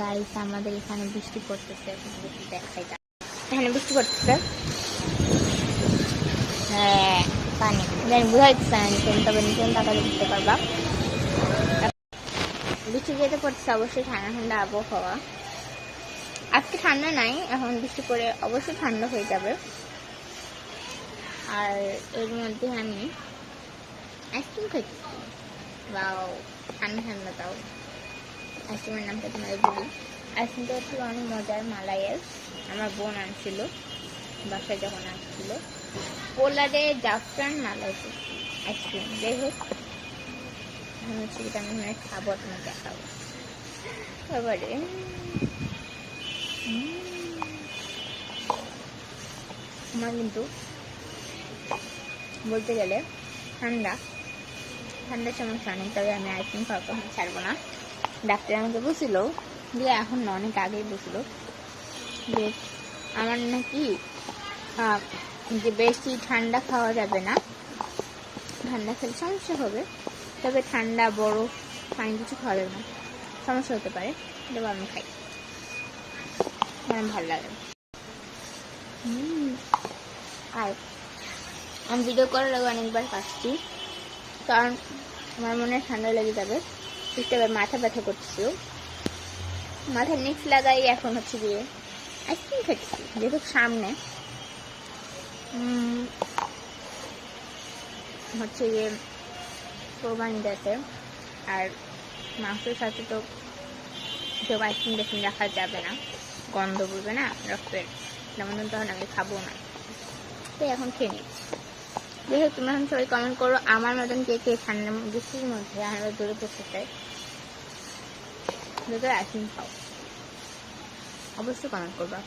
Guys আমাদের এখানে বৃষ্টি পড়তেছে, বৃষ্টি দেখাই যায়, এখানে বৃষ্টি পড়তেছে। হ্যাঁ পানি জানি বুঝাইতেছে না, তবে নিচে টাকা বুঝতে পারবা। বৃষ্টি যেতে পড়তেছে, অবশ্যই ঠান্ডা ঠান্ডা আবহাওয়া। আজকে ঠান্ডা নাই, এখন বৃষ্টি পড়ে অবশ্যই ঠান্ডা হয়ে যাবে। আর এর মধ্যে আমি আইসক্রিম খাইতেছি। বাও, ঠান্ডা ঠান্ডা তাও। আইসক্রিমের নামটা তোমাদের বলি। আইসক্রিমটা হচ্ছিল অনেক মজার, মালাইয়ের। আমার বোন আনছিল বাসায় যখন আসছিল। পোলারে জাফরান মালাই আইসক্রিম। যাই হোক, এখন হচ্ছে এটা আমি খাবো, তোমার দেখাবো। এবারে আমার কিন্তু বলতে গেলে ঠান্ডার সমস্যা নেই, তবে আমি আইসক্রিম খাওয়া কখন ছাড়বো না। ডাক্তার আমাকে বলছিল যে, এখন না অনেক আগেই বলছিল যে আমার নাকি যে বেশি ঠান্ডা খাওয়া যাবে না, ঠান্ডা খেলে সমস্যা হবে, তবে ঠান্ডা বরফ পানি কিছু খাওয়া যাবে না, সমস্যা হতে পারে। তবে আমি খাই, আমার ভালো লাগে। আর আমি ভিডিও করার আগে অনেকবার কাশছি, কারণ আমার মনে হয় ঠান্ডা লেগে যাবে। এবার মাথা ব্যথা করছিল, মাথায় নিক্স লাগাই এখন হচ্ছে গিয়ে আইসক্রিম খাচ্ছি, যেহেতু সামনে হচ্ছে গিয়ে কোরবানি দিতে, আর মাংসের সাথে তো কেউ আইসক্রিম দেখুন রাখা যাবে না, গন্ধ বুঝবে না রক্তের, যেমন তখন আমি খাবো না। তো এখন খেয়ে নিচ্ছি। যাই হোক, তোমরা এখন সবাই কমেন্ট করো আমার মতন কে কে ঠান্ডা বৃষ্টির মধ্যে আমরা দূরে পড়তে চাই, আইসক্রিম খাও, অবশ্যই কমেন্ট করবা।